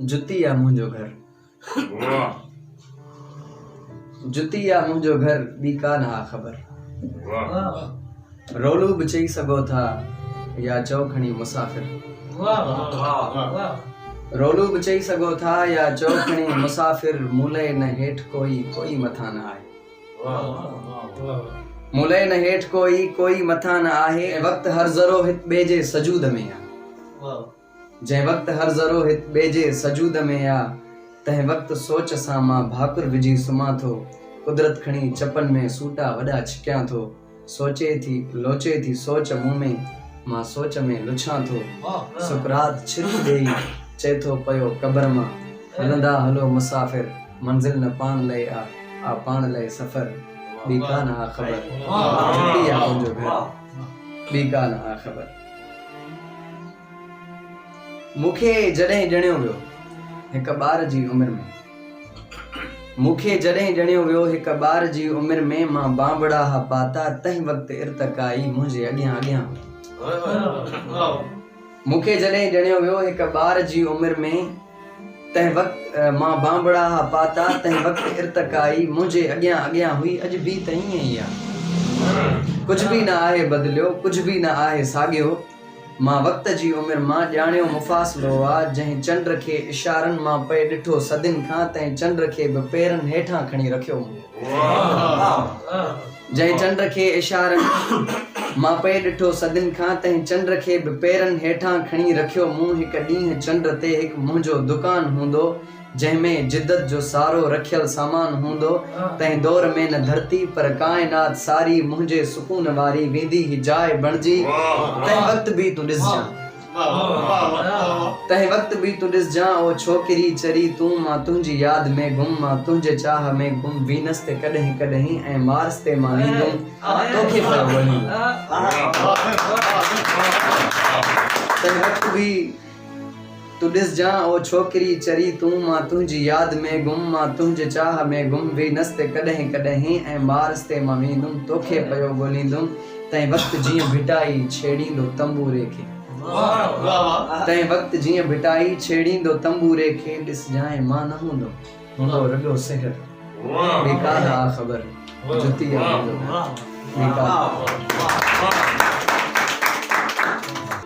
जुती या मुंहिंजो घर, जुती या मुंहिंजो घर ॿी कान आ ख़बर। रोलू बि चई सघो था या चओ खणी मुसाफ़िर, रोलू बि चई सघो था या चओ खणी मुसाफ़िर। मूले न हेठ कोई मथा न आहे, मूले न हेठ कोई मथा न आहे। वक्त हर ज़रो हित ॿिए जे सजूद में आ, जंहिं वक्त हर ज़रो हित ॿिए जे सजूद में आ, तंहिं वक्त सोच सां मां भाकुर विझी सुम्हां थो। कुदरत खणी चपन में सूटा वॾा छिकियां थो। लोचे थी सोच मुंह में, मां सोच में लुछां थो। सुकरात छिरी ॾेई चए थो पयो क़ब्र मां, हलंदा हलो मुसाफ़िर। मंज़िल न पाण लए आ पाण लए सफ़र। ॿी कान आ ख़बर, जुती आ मुंहिंजो घर, ॿी कान आ ख़बर। मूंखे जॾहिं ॼणियो वियो हिक ॿार जी उमिरि में, मूंखे जॾहिं ॼणियो वियो हिक ॿार जी उमिरि में, मां बांबड़ा हा पाता तंहिं वक्त इर्तकाई मुंहिंजे अॻियां अॻियां। मूंखे जॾहिं ॼणियो वियो हिक ॿार जी उमिरि में, तंहिं वक्त मां बांबड़ा हा पाता तंहिं वक्त इर्तकाई मुंहिंजे अॻियां अॻियां हुई। अॼु बि त ईअं ई आहे, कुझु बि न आहे बदिलियो, कुझु बि न आहे साॻियो। मां वक्त जी उमिरि मां ॼाणियो मुफ़ासिलो आ। जंहिं चंड खे इशारनि मां पए ॾिठो सदिन खां, तंहिं चंड खे बि पेरनि हेठां खणी रखियो। जंहिं चंड खे इशारनि मां पए ॾिठो सदिन खां, तंहिं चंड खे बि पेरनि हेठां खणी रखियो मूं। हिक ॾींहुं चंड ते हिकु मुंहिंजो दुकान हूंदो, जंहिंमें जिद्दत जो सारो रखियल सामान हूंदो। तंहिं दौर में न धरती पर काइनात सारी मुंहिंजे सुकून वारी वेंदी ही जाइ बणिजी। तंहिं वक्त बि तूं ॾिसजां, तंहिं वक्त बि तूं ॾिसजां ओ छोकिरी चरी तूं। मां तुंहिंजी यादि में गुम, मां तुंहिंजे चाह में गुम। वीनस ते कॾहिं कॾहिं ऐं मार्स ते मां वेंदुमि तोखे पियो ॻोल्हींदुमि। तंहिं वक्त बि तूं ॾिसजां ओ छोकिरी चरी तूं। मां तुंहिंजी यादि में गुम, मां तुंहिंजे चाह में गुम। वीनस ते कॾहिं कॾहिं ऐं मार्स ते मां वेंदुमि तोखे पियो ॻोल्हींदुमि। तंहिं वक्त जीअं भिटाई छेड़ींदो तंबूरे खे, तंहिं वक्त जीअं भिटाई छेड़ींदो तंबूरे खे। ॾिसजांइ मां न हूंदो रुॻो सिहर, ॿी कान आ ख़बर। जुती आ मुंहिंजो घर, ॿी कान।